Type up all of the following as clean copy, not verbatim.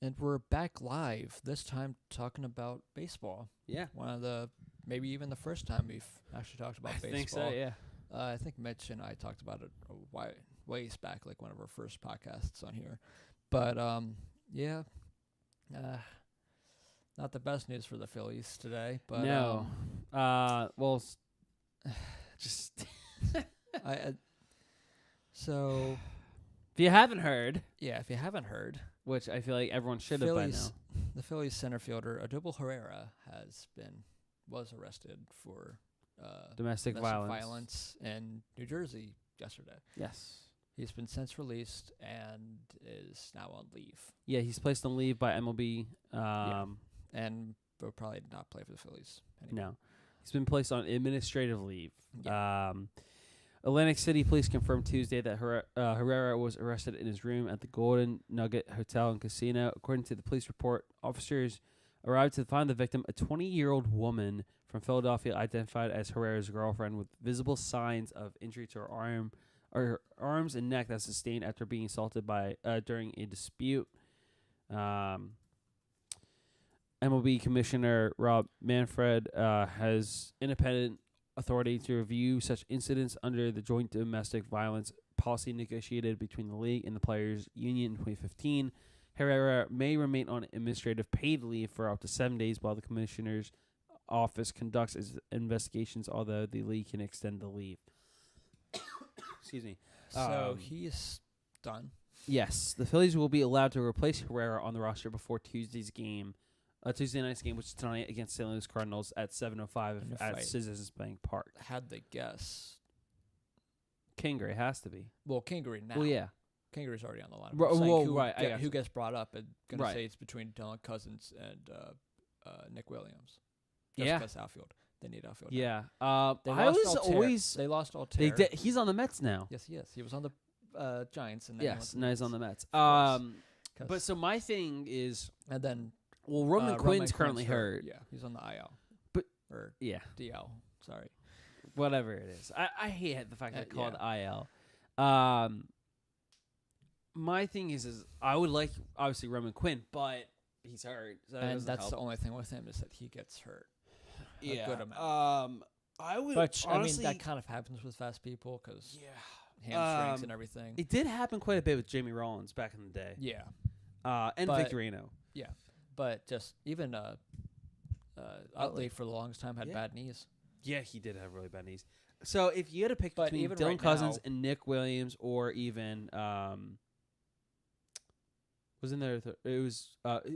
And we're back live, this time talking about baseball. Yeah. One of the, maybe even the first time we've actually talked about baseball. I think so, yeah. I think Mitch and I talked about it ways back, like one of our first podcasts on here. But, yeah, not the best news for the Phillies today. But No. Just so, if you haven't heard, yeah, if you haven't heard, which I feel like everyone should have by now. The Phillies center fielder Odubel Herrera was arrested for Domestic violence in New Jersey yesterday. Yes. He's been since released and is now on leave. Yeah, he's placed on leave by MLB. And will probably not play for the Phillies anymore. No. He's been placed on administrative leave. Yeah. Atlantic City police confirmed Tuesday that Herrera was arrested in his room at the Golden Nugget Hotel and Casino. According to the police report, officers arrived to find the victim, a 20-year-old woman from Philadelphia identified as Herrera's girlfriend, with visible signs of injury to her arms and neck that sustained after being assaulted during a dispute. MLB Commissioner Rob Manfred has independent authority to review such incidents under the joint domestic violence policy negotiated between the league and the players' union in 2015. Herrera may remain on administrative paid leave for up to 7 days while the commissioner's office conducts its investigations, although the league can extend the leave. Excuse me. So he's done. Yes, the Phillies will be allowed to replace Herrera on the roster before Tuesday night's game, which is tonight against St. Louis Cardinals at 7:05 at Citizens Bank Park. Had the guess. Kingery has to be. Well, Kingery now. Well, yeah. Kingery's already on the line. Who gets brought up? And gonna say it's between Dylan Cousins and Nick Williams. Just because outfield. They need outfield. Yeah. They lost all They did. He's on the Mets now. Yes, he is. He was on the Giants. And now he's on the Mets. But so my thing is, and then. Well, Roman Quinn's currently hurt. Yeah, he's on the IL. DL. Sorry. Whatever it is. I hate the fact that they call it IL. My thing is I would like, obviously, Roman Quinn, but he's hurt. So and that's the only thing with him is that he gets hurt. Yeah. A good amount. I would. But, honestly, that kind of happens with fast people because hamstrings and everything. It did happen quite a bit with Jamie Rollins back in the day. Yeah. And Victorino. Yeah. But just even Utley for the longest time had bad knees. Yeah, he did have really bad knees. So if you had to pick between Dylan Cousins and Nick Williams, or even was in there? It was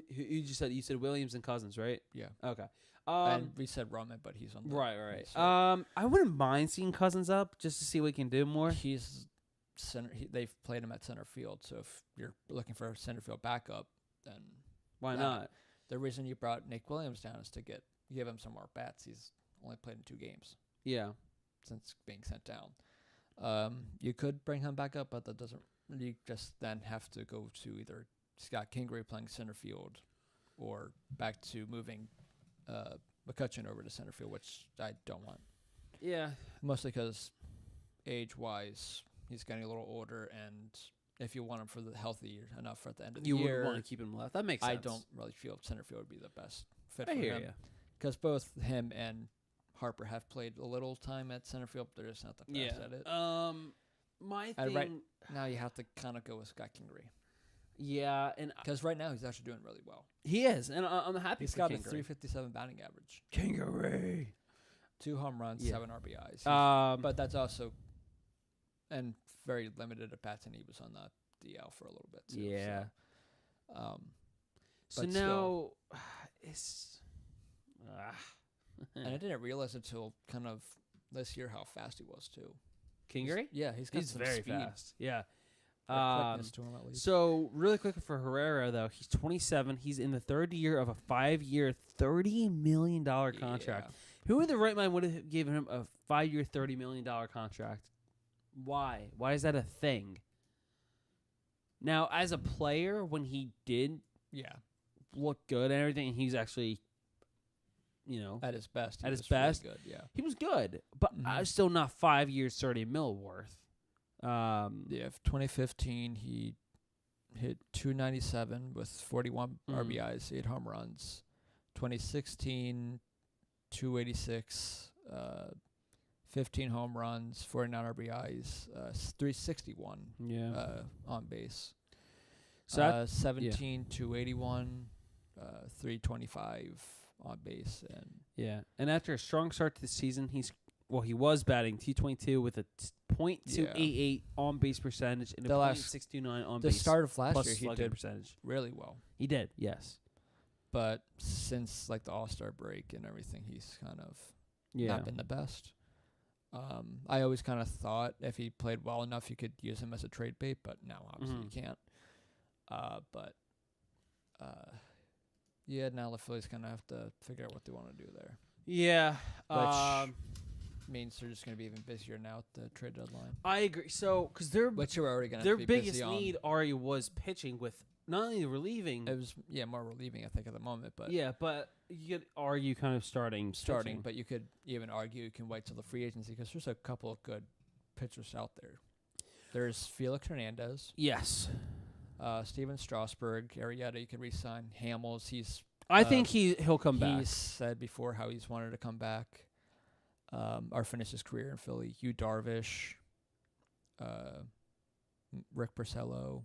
you said Williams and Cousins, right? Yeah. Okay. And we said Roman, but he's on the right. I wouldn't mind seeing Cousins up just to see what he can do more. He's center. They've played him at center field, so if you're looking for a center field backup, then. Why not? The reason you brought Nick Williams down is to give him some more bats. He's only played in 2 games. Yeah. Since being sent down. You could bring him back up, but that doesn't. You just then have to go to either Scott Kingery playing center field, or back to moving McCutcheon over to center field, which I don't want. Yeah. Mostly because age-wise, he's getting a little older, and if you want him for the healthy enough at the end of the year, you would want to keep him left. That makes sense. I don't really feel center field would be the best fit for him. I hear you. Because both him and Harper have played a little time at center field, but they're just not the best at it. My thing right now you have to kind of go with Scott Kingery. Yeah, and because right now he's actually doing really well. He is, and I'm happy. He's for got Kingery. a 357 batting average. Kingery, 2 home runs, 7 RBIs. But that's also and very limited at bats, and he was on the DL for a little bit too. Yeah. So now still, it's. And I didn't realize until kind of this year how fast he was too. Kingery? He's very speed. fast. Yeah. Quickness to him at least. So really quick for Herrera though, he's 27. He's in the 3rd year of a 5-year, $30 million contract. Yeah. Who in the right mind would have given him a 5-year, $30 million contract? Why? Why is that a thing? Now, as a player, when he did look good and everything, he's actually, at his best. Really good, yeah. He was good, but still not 5 years, $30 million worth. 2015, he hit 297 with 41 Mm. RBIs, 8 home runs. 2016, 286, 15 home runs, 49 RBIs, 361 on base. So 17, 281, 325 on base, and and after a strong start to the season, he was batting 222 with a .288 on base percentage and a .629 on the base. start of last plus year he slugging did percentage. really well. He did, yes. But since like the All-Star break and everything, he's kind of not been the best. I always kind of thought if he played well enough, you could use him as a trade bait, but now obviously you can't. Now the Phillies kind of have to figure out what they want to do there. Yeah. Which means they're just going to be even busier now at the trade deadline. I agree. So, because which you're already going to their be biggest busy need already was pitching with not only relieving. It was more relieving, I think, at the moment. But but you could argue kind of starting, pitching. But you could even argue you can wait till the free agency because there's a couple of good pitchers out there. There's Felix Hernandez. Yes. Steven Strasburg, Arrieta, you could re-sign. Hamels, I think he'll come back. He's said before how he's wanted to come back. Or finish his career in Philly. Yu Darvish, Rick Porcello.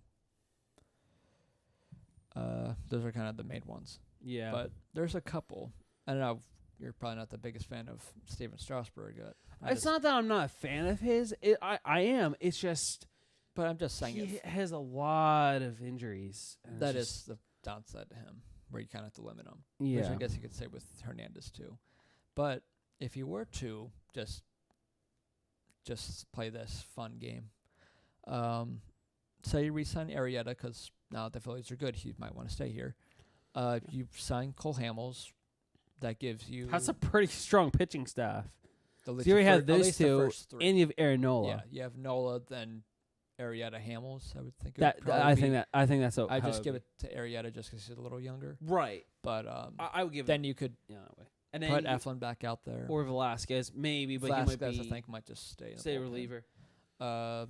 Those are kind of the main ones. Yeah. But there's a couple. I don't know. You're probably not the biggest fan of Steven Strasburg. It's not that I'm not a fan of his. I am. It's just. But I'm just saying he has a lot of injuries. That is the downside to him, where you kind of have to limit him. Yeah. Which I guess you could say with Hernandez too. But if you were to just play this fun game, say you re-sign Arrieta because now the Phillies are good, he might want to stay here. You sign Cole Hamels, that gives you. That's a pretty strong pitching staff. So you already have those two, and you have Aaron Nola. Yeah, you have Nola, then Arrieta, Hamels. I would think. I think that's. I just give it to Arrieta just because he's a little younger. Right. But I would give. Then you could. That way. And then put Eflin back out there. Or Velasquez, maybe, but Velasquez, he might be. I think, might just stay a reliever. Or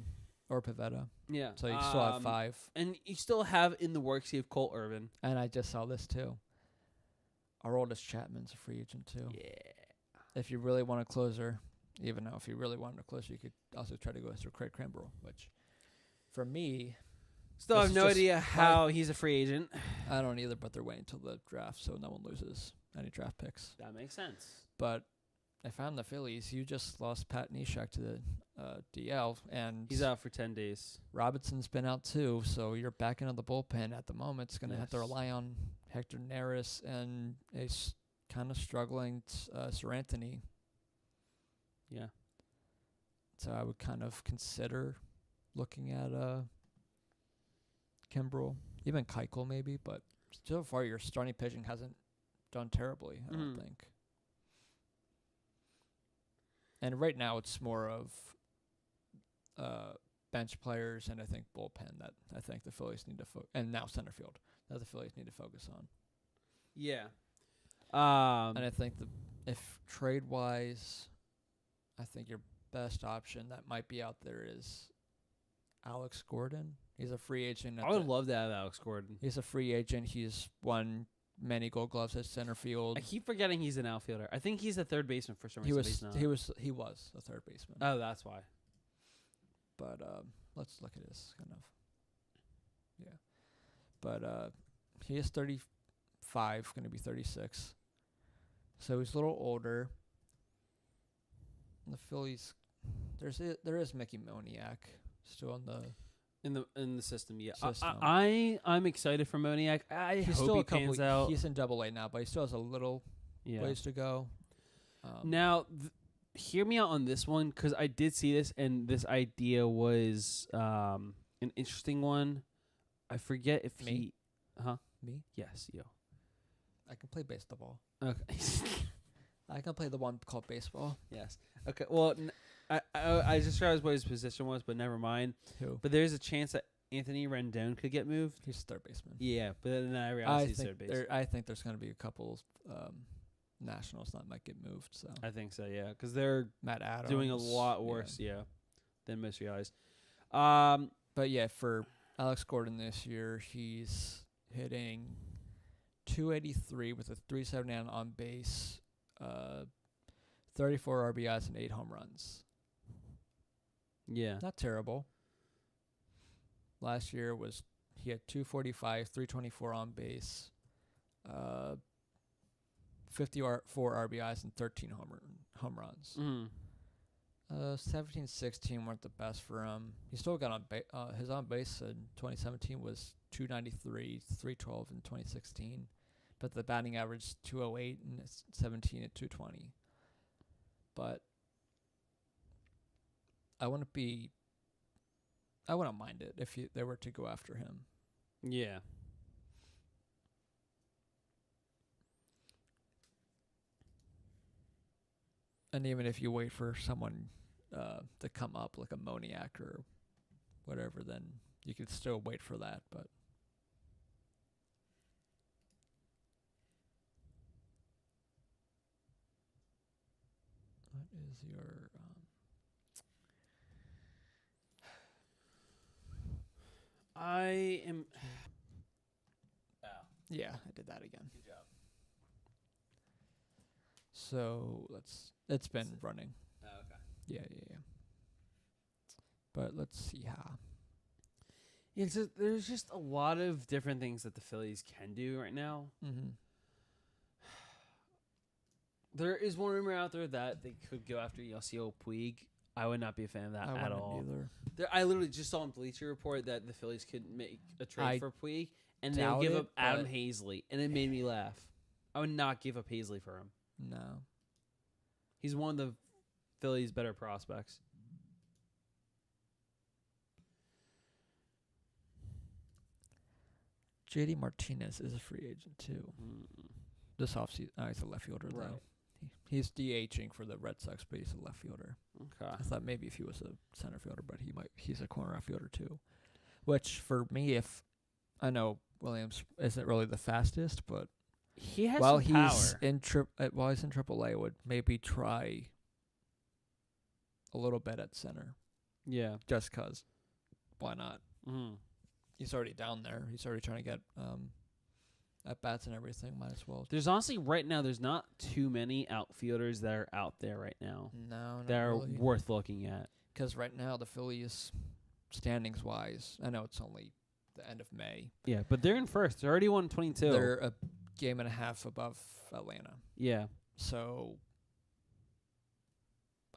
Pivetta. Yeah. So you still have 5. And you still have in the works, you have Colt Irvin. And I just saw this, too. Our oldest Chapman's a free agent, too. Yeah. If you really want a closer, even though if you really wanted a closer, you could also try to go after Craig Kimbrel, which, for me... Still have no idea how he's a free agent. I don't either, but they're waiting until the draft, so no one loses any draft picks. That makes sense. But if I'm the Phillies, you just lost Pat Neshek to the DL, and he's out for 10 days. Robinson's been out too, so you're back into the bullpen at the moment. It's going to have to rely on Hector Neris and a kind of struggling Sir Anthony. Yeah. So I would kind of consider looking at Kimbrel, even Keuchel maybe, but so far your starting pitching hasn't done terribly, I don't think. And right now it's more of bench players and I think bullpen that I think the Phillies need to and now center field that the Phillies need to focus on. Yeah. And I think if trade wise, I think your best option that might be out there is Alex Gordon. He's a free agent. I would love to have Alex Gordon. He's a free agent. He's won many Gold Gloves at center field. I keep forgetting he's an outfielder. I think he's a third baseman for some reason. He was a third baseman. Oh, that's why. But let's look at his kind of. Yeah. But he is 35, going to be 36. So he's a little older. And the Phillies, there is Mickey Moniak still on the. In the system, yeah. System. I'm excited for Moniak. He's hope he pans out. He's in Double-A now, but he still has a little ways to go. Now, hear me out on this one because I did see this, and this idea was an interesting one. I forget if me? Me? Yes, yo. I can play baseball. Okay. I can play the one called baseball. Yes. Okay. Well. I just realized what his position was, but never mind. Who? But there's a chance that Anthony Rendon could get moved. He's third baseman. Yeah, but then I realized he's third baseman. I think there's going to be a couple Nationals that might get moved. So I think so, yeah, because they're Matt Adams doing a lot worse, than most guys. But yeah, for Alex Gordon this year, he's hitting .283 with a .379 on base, 34 RBIs and 8 home runs. Yeah. Not terrible. Last year he had .245, .324 on base, 54 RBIs and 13 home runs. 17-16 weren't the best for him. He still got his on base in 2017 was .293, .312 in 2016, but the batting average 208 and 17 at .220. But I wouldn't mind it if they were to go after him. Yeah. And even if you wait for someone to come up, like a Moniak or whatever, then you could still wait for that. But what is your... I am... Yeah, I did that again. Good job. So it's been running. Oh, okay. Yeah. But let's see how. Yeah, so there's just a lot of different things that the Phillies can do right now. Mm-hmm. There is one rumor out there that they could go after Yasiel Puig. I would not be a fan of that at all. Either. I literally just saw on Bleacher Report that the Phillies could make a trade for Puig, and they'll doubt give it, up Adam but- Hazley, and it made me laugh. I would not give up Hazley for him. No. He's one of the Phillies' better prospects. JD Martinez is a free agent too. This offseason, he's a left fielder Right. though. He's DHing for the Red Sox, but he's a left fielder. Okay. I thought maybe if he was a center fielder, but he's a corner outfielder too. Which for me, if I know Williams isn't really the fastest, but He has while some power. he's in AAA, I would maybe try a little bit at center, Yeah. just 'cause. Why not? Mm-hmm. He's already down there. He's already trying to get at bats and everything. Might as well. There's honestly right now there's not too many outfielders that are out there right now No, not that are really. worth looking at. Because right now the Phillies, standings wise, I know it's only the end of May. Yeah, but they're in first. They're already won 22. They're a game and a half above Atlanta. Yeah. So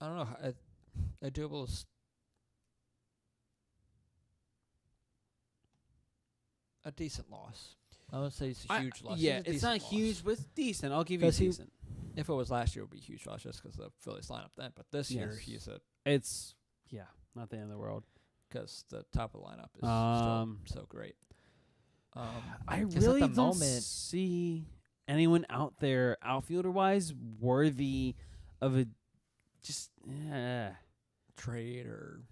I don't know. A doable is a decent loss. I would say it's a huge loss. Yeah, It's a it's not decent huge, loss. but it's decent. I'll give you 'Cause he- decent. If it was last year, it would be a huge loss just because the Phillies lineup then. But this year, Yes. he's It's not the end of the world. because the top of the lineup is still so great. I 'cause really at the don't moment, see anyone out there outfielder wise worthy of a just trade or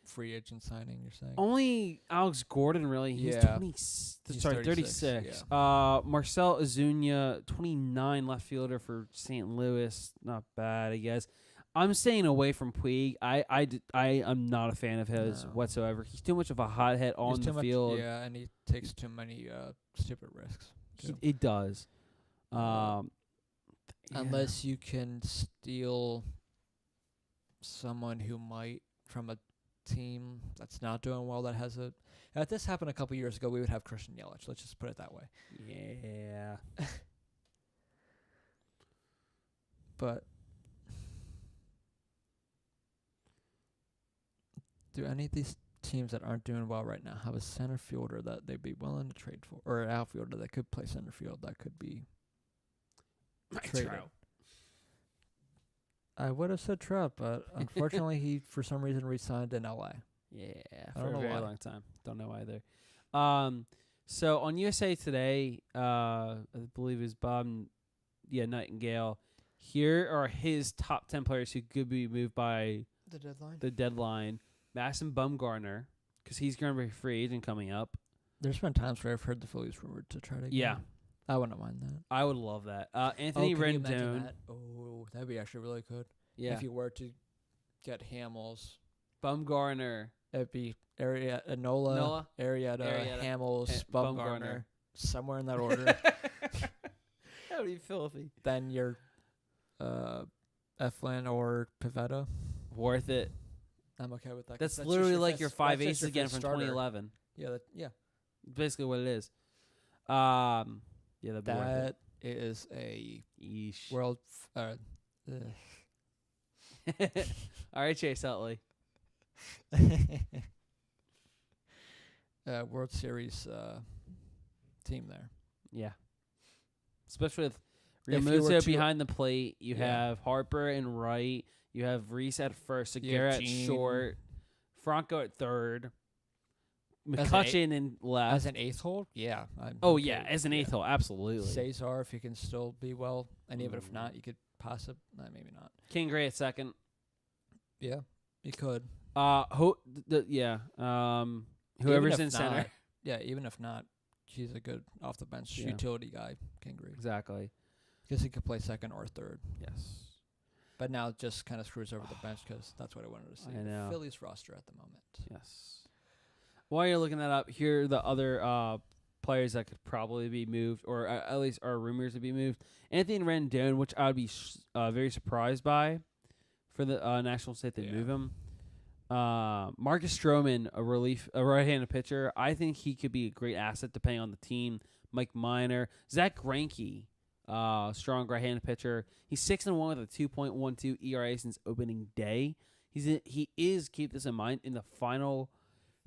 free agent signing, you're saying? only Alex Gordon really. He's Yeah. 36. 36, Marcel Ozuna, 29, left fielder for St. Louis. Not bad, I guess. I'm staying away from Puig. I am not a fan of his No. whatsoever. He's too much of a hothead on He's the too field. much, yeah, and he takes too many stupid risks. too. It does. Uh, Yeah. Unless you can steal someone who might from a team that's not doing well that has a... If this happened a couple years ago, we would have Christian Yelich. Let's just put it that way. Yeah. But do any of these teams that aren't doing well right now have a center fielder that they'd be willing to trade for, or an outfielder that could play center field that could be traded? Trout. I would have said Trout, but unfortunately he for some reason re-signed in LA. Yeah, I for don't a know very why. long time. Don't know either. So on USA Today, I believe it was Nightingale. Here are his top 10 players who could be moved by The deadline? the deadline. Madison Bumgarner, because he's going to be a free agent coming up. There's been times where I've heard the Phillies rumored to try to get Yeah. him. I wouldn't mind that. I would love that. Anthony can you imagine Rendon. that? Oh, that'd be actually really good. Yeah. If you were to get Hamels. Bumgarner, It'd be Nola, Arrieta, Arrieta, Hamels, Bumgarner. Bumgarner, somewhere in that order. That would be filthy. Then your Eflin or Pivetta. Worth it. I'm okay with that. That's 'cause literally just like fifth- your that's five just aces your again fifth from starter. 2011. Yeah, Basically what it is. Yeah, that'd be worth that is a it. Yeesh. world. All right, Chase Utley. World Series team there. Yeah. Especially with If you were Realmuto to- behind the plate. You Yeah. have Harper and right. You have Reese at first. You Segura have at Gene. short. Franco at third. As an McCutcheon in left. As an eighth hole, yeah. I'm Oh, okay yeah. with- As an eighth hole. Absolutely. Cesar, if he can still be well, and even if not, you could possibly, maybe not. King Gray at second. Yeah, you could. Yeah. Even Whoever's if in center. not- Yeah, even if not, he's a good off the bench Yeah. utility guy, Kingery. Exactly. Because he could play second or third. Yes. But now it just kind of screws over the bench because that's what I wanted to see. I know. Phillies roster at the moment. Yes. While you're looking that up, here are the other players that could probably be moved, or at least are rumors to be moved. Anthony Rendon, which I would be very surprised by for the National State they Yeah. move him. Marcus Stroman, a right-handed pitcher. I think he could be a great asset depending on the team. Mike Minor, Zach Greinke, strong right-handed pitcher. He's 6-1 with a 2.12 ERA since opening day. He is, keep this in mind, in the final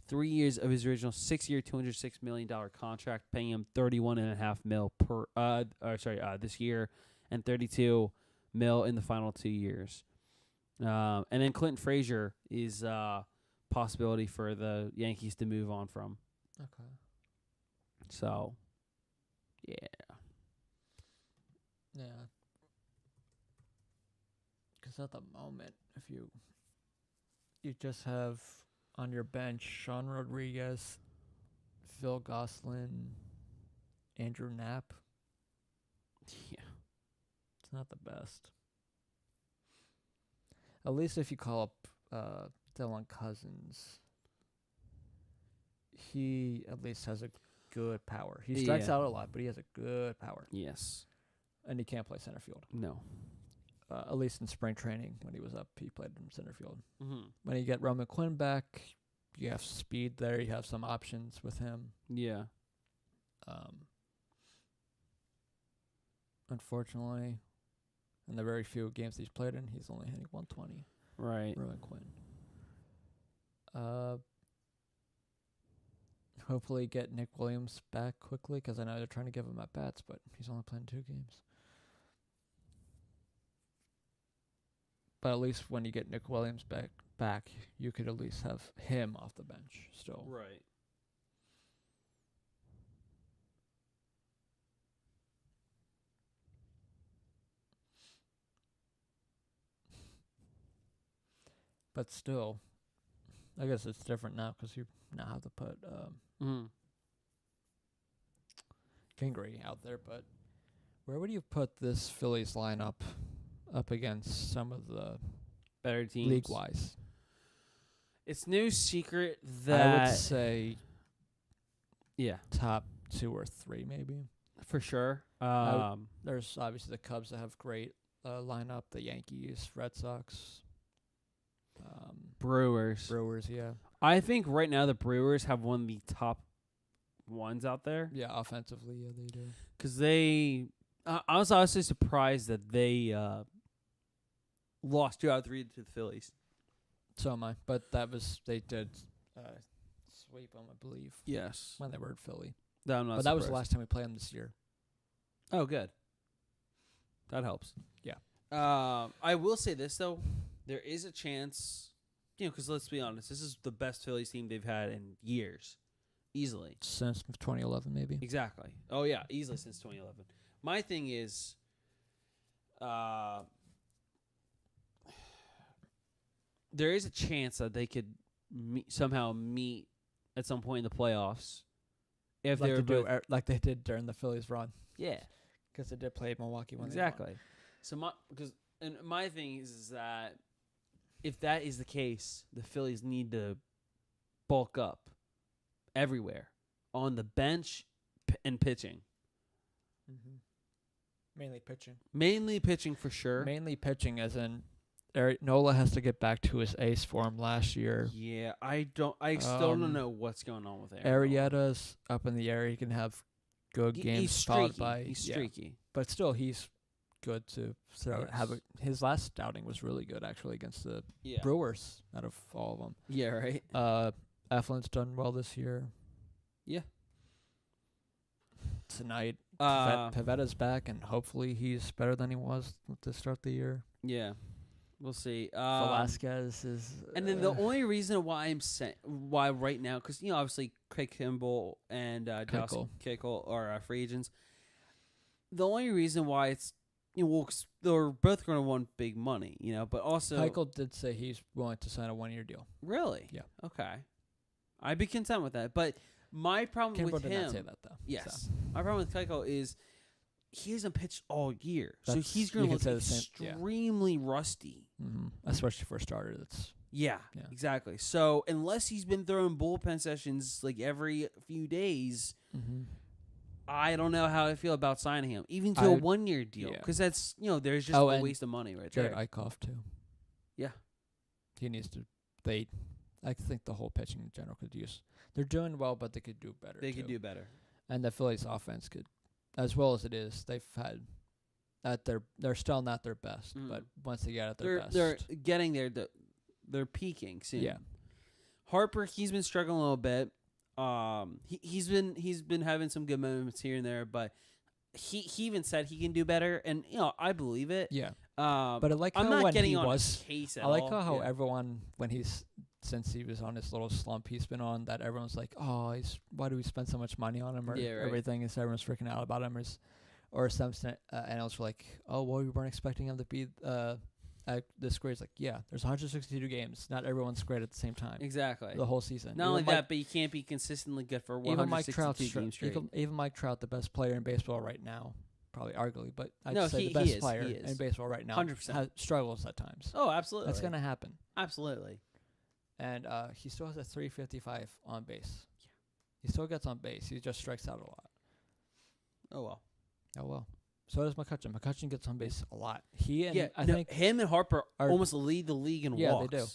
3 years of his original 6-year, $206 million contract, paying him $31.5 million this year, and $32 million in the final 2 years. And then Clinton Frazier is a possibility for the Yankees to move on from. Okay. So, yeah. Yeah. Because at the moment, if you just have on your bench Sean Rodriguez, Phil Gosselin, Andrew Knapp, Yeah. it's not the best. At least if you call up Dylan Cousins, he at least has a good power. He strikes Yeah. out a lot, but he has a good power. Yes. And he can't play center field. No. At least in spring training when he was up, he played in center field. Mm-hmm. When you get Roman Quinn back, you have speed there. You have some options with him. Yeah. Unfortunately, in the very few games he's played in, he's only hitting 120. Right. Roman Quinn. Hopefully get Nick Williams back quickly because I know they're trying to give him at bats, but he's only playing 2 games. But at least when you get Nick Williams back, you could at least have him off the bench still. Right. But still, I guess it's different now because you now have to put Kingery out there. But where would you put this Phillies lineup up against some of the Better teams. league-wise? It's no secret I would that say yeah, top 2 or 3 maybe. for sure. There's obviously the Cubs that have great lineup, the Yankees, Red Sox, Brewers. yeah. I think right now the Brewers have one of the top ones out there Yeah, offensively, yeah, they do. because they. I was honestly surprised that they lost 2 out of 3 to the Phillies. So am I. But they did sweep them, I believe, Yes, when they were in Philly. I'm not But that was the surprised. last time we played them this year. Oh, good. That helps. Yeah. I will say this though, there is a chance, because let's be honest, this is the best Phillies team they've had in years, easily. Since 2011, maybe. Exactly. Oh yeah, easily since 2011. My thing is, there is a chance that they could somehow meet at some point in the playoffs. If Like they they, were both, like they did during the Phillies run. yeah, Because they did play Milwaukee when exactly. So my thing is that if that is the case, the Phillies need to bulk up everywhere on the bench and pitching. Mm-hmm. Mainly pitching. Mainly pitching for sure. Mainly pitching, as in Nola has to get back to his ace form last year. Yeah, I still don't know what's going on with Arrieta's up in the air. He can have good games he's followed streaky. by He's streaky. but still he's good to Yes. his last outing was really good actually against the Yeah. Brewers out of all of them. Yeah, right. Eflin's done well this year. Yeah. Tonight, Pavetta's back, and hopefully he's better than he was to start the year. Yeah. We'll see. Velasquez is... And then the only reason why I'm saying why right now, because obviously Craig Kimball and Dawson Kickle are free agents. The only reason why it's they're both going to want big money, but also Keuchel did say he's willing to sign a 1-year deal. Really? Yeah. Okay. I'd be content with that, but my problem Kimball with did him, not say that though. yes, So. my problem with Keuchel is he hasn't pitched all year, so he's going to look extremely rusty. Mm-hmm. Especially for a starter. Yeah, exactly. So unless he's been throwing bullpen sessions like every few days, I don't know how I feel about signing him, even to a 1-year deal, because that's there's just a waste of money right there. Jared Eichhoff too. Yeah, he needs to. I think the whole pitching in general could use. They're doing well, but they could do better. They could do better, and the Phillies offense could, as well as it is. They've had. They're still not their best, but once they get at their best, they're getting there. They're peaking soon. Yeah, Harper, he's been struggling a little bit. He's been having some good moments here and there, but he even said he can do better, and I believe it. Yeah, but I like how I'm not when getting he on was. His case at I like all. how everyone since he was on this little slump he's been on, that everyone's like, oh, why do we spend so much money on him or everything? And so everyone's freaking out about him, or some analysts were like, oh, well, we weren't expecting him to be this great. It's like, yeah, there's 162 games. Not everyone's great at the same time. Exactly. The whole season. Not only that, but you can't be consistently good for 162 games straight. Even Mike Trout, the best player in baseball right now, probably arguably, but I'd say the best player in baseball right now 100%. struggles at times. Oh, absolutely. That's going to happen. Absolutely. And he still has a 355 on base. Yeah. He still gets on base. He just strikes out a lot. Oh, well. So does McCutchen. McCutchen gets on base a lot. I think him and Harper almost lead the league in walks. Yeah, they do.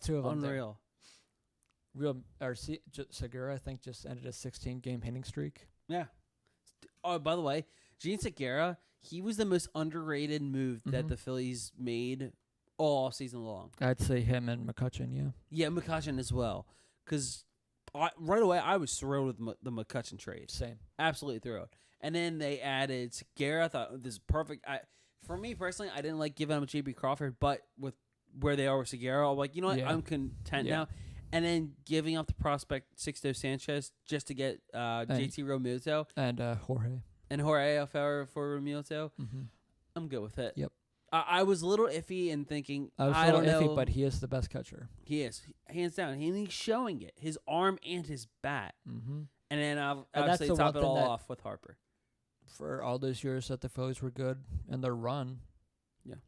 Two of them. Unreal. Segura, I think, just ended a 16-game hitting streak. Yeah. Oh, by the way, Gene Segura, he was the most underrated move that the Phillies made all season long. I'd say him and McCutchen, yeah. Yeah, McCutchen as well. Because right away, I was thrilled with the McCutchen trade. Same. Absolutely thrilled. And then they added Segura. I thought this is perfect. For me personally, I didn't like giving him J.B. Crawford, but with where they are with Segura, I'm like, you know what? Yeah. I'm content now. And then giving up the prospect Sixto Sanchez just to get JT Realmuto. And Jorge. And Jorge for Realmuto. Mm-hmm. I'm good with it. Yep. I was a little iffy in thinking, I don't know. But he is the best catcher. He is. Hands down. And he's showing it. His arm and his bat. Mm-hmm. And then obviously top it all off with Harper. For all those years that the Phillies were good in their run,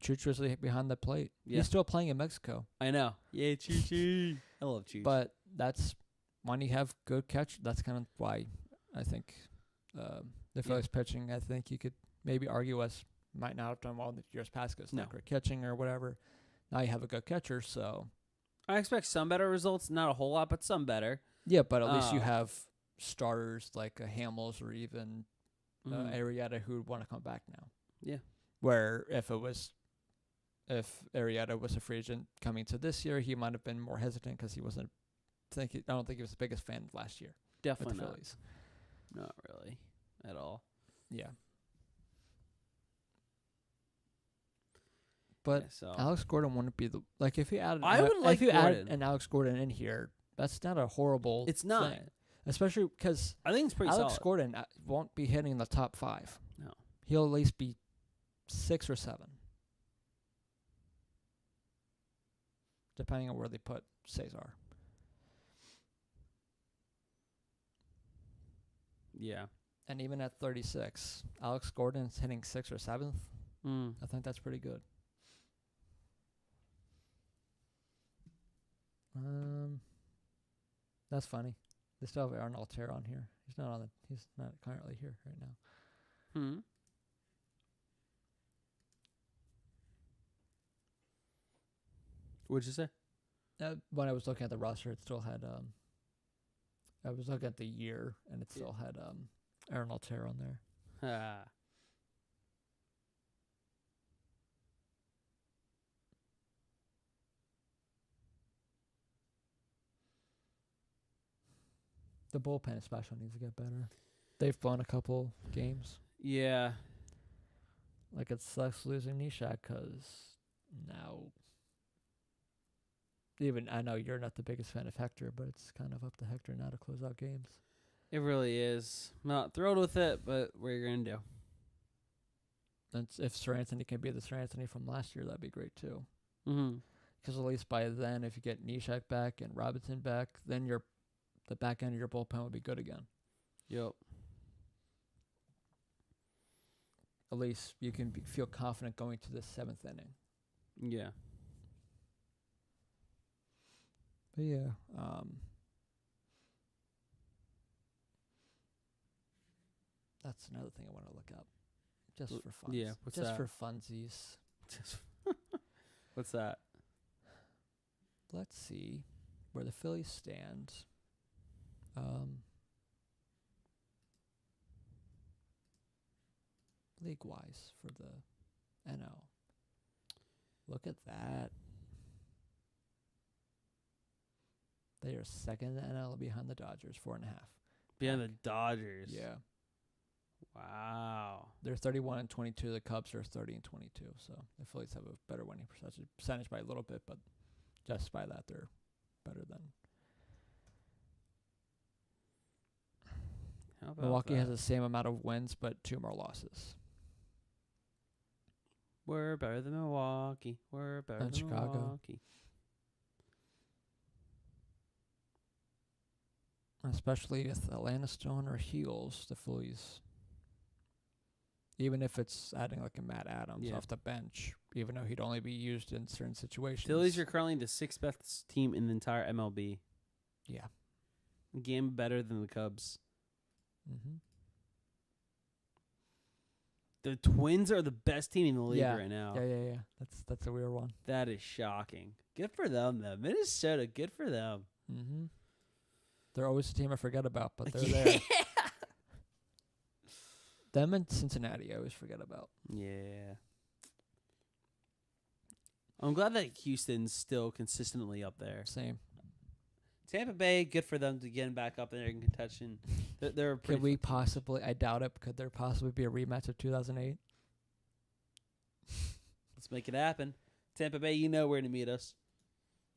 Chooch was behind the plate. Yeah. He's still playing in Mexico. I know. Yeah, Chooch. I love Chooch. But that's when you have good catch. That's kind of why I think the Phillies pitching, I think you could maybe argue might not have done well in the years past because not great catching or whatever. Now you have a good catcher, so I expect some better results. Not a whole lot, but some better. Yeah, but at least you have starters like Hamels or even Arrieta who would want to come back now. Yeah. Where if Arrieta was a free agent coming to this year, he might have been more hesitant because he wasn't. I don't think he was the biggest fan of last year. Definitely not. Phillies. Not really at all. Yeah. But Alex Gordon wouldn't be if you added. If you add an Alex Gordon in here, that's not a horrible. It's not. Thing. Especially because I think it's pretty Alex solid. Gordon won't be hitting the top 5. No. He'll at least be 6 or 7. Depending on where they put Cesar. Yeah. And even at 36, Alex Gordon's hitting 6th or 7th. I think that's pretty good. That's funny. They still have Arnold Terra on here. He's not on the. He's not currently here right now. Hmm. What'd you say? When I was looking at the roster, it still had I was looking at the year, and it still had Arnold Terra on there. Ah. The bullpen especially needs to get better. They've won a couple games. Yeah. Like, it sucks losing Nishak because now, even I know you're not the biggest fan of Hector, but it's kind of up to Hector now to close out games. It really is. Not thrilled with it, but what are you going to do? And if Sir Anthony can be the Sir Anthony from last year, that'd be great too. Mm-hmm. Because at least by then, if you get Nishak back and Robinson back, then the back end of your bullpen would be good again. Yep. At least you can feel confident going to the 7th inning. Yeah. But yeah, that's another thing I want to look up, just for fun. Yeah, what's just that? for funsies. What's that? Let's see where the Phillies stand. League-wise for the NL. Look at that. They are second in the NL behind the Dodgers, 4.5. Behind the Dodgers. Yeah. Wow. They're 31 and 22. The Cubs are 30 and 22. So the Phillies have a better winning percentage by a little bit, but just by that, they're better than. How about Milwaukee that? has the same amount of wins, but 2 more losses. We're better than Milwaukee. We're better And than Chicago. Milwaukee. Especially with Atlanta still on their heels, the Phillies. Even if it's adding like a Matt Adams off the bench, even though he'd only be used in certain situations. Phillies are currently the 6th best team in the entire MLB. Yeah. A game better than the Cubs. Mm-hmm. The Twins are the best team in the league right now. Yeah. That's a weird one. That is shocking. Good for them, though. Minnesota, good for them. Mm-hmm. They're always a team I forget about, but they're yeah. there. Them and Cincinnati, I always forget about. Yeah. I'm glad that Houston's still consistently up there. Same. Tampa Bay, good for them to get back up there in contention. They're pretty. Could we possibly? I doubt it. Could there possibly be a rematch of 2008? Let's make it happen. Tampa Bay, you know where to meet us.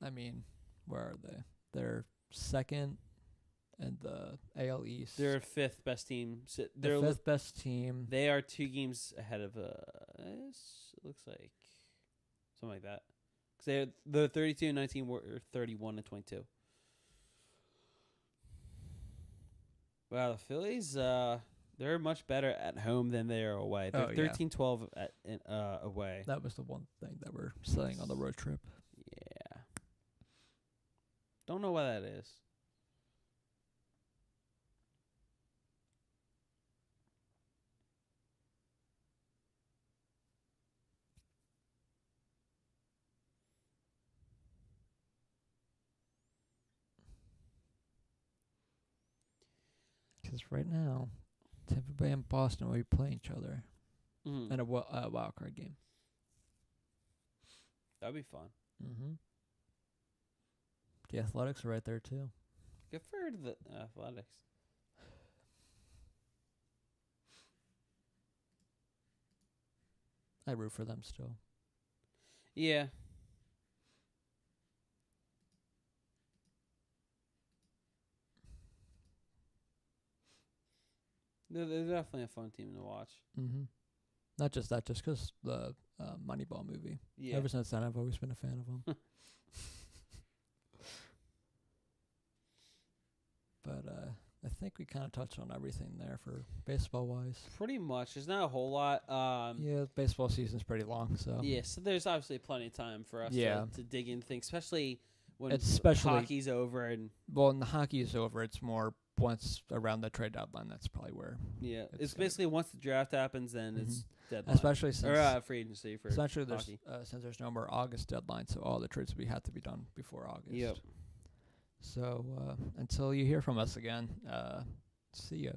I mean, where are they? They're second in the AL East. They're 5th best team. the 5th best team. They are 2 games ahead of us. It looks like something like that. Because they're 32 and 19. We're 31 and 22. Wow, the Phillies, they're much better at home than they are away. They're 13-12 away. That was the one thing that we're saying on the road trip. Yeah. Don't know why that is. Because right now, Tampa Bay and Boston will be playing each other in a wild card game. That'd be fun. Mm-hmm. The Athletics are right there, too. Good for the Athletics. I root for them still. Yeah. They're definitely a fun team to watch. Mm-hmm. Not just that, just because the Moneyball movie. Yeah. Ever since then, I've always been a fan of them. But I think we kind of touched on everything there for baseball-wise. Pretty much. There's not a whole lot. Yeah, baseball season's pretty long, so. Yeah, so there's obviously plenty of time for us to dig into things, especially when It's especially hockey's over and when the hockey is over. It's more once around the trade deadline. That's probably where. it's basically once the draft happens, then it's deadline. Especially since Free agency for especially hockey. Since there's no more August deadline, so all the trades have to be done before August. Yep. So until you hear from us again, see ya.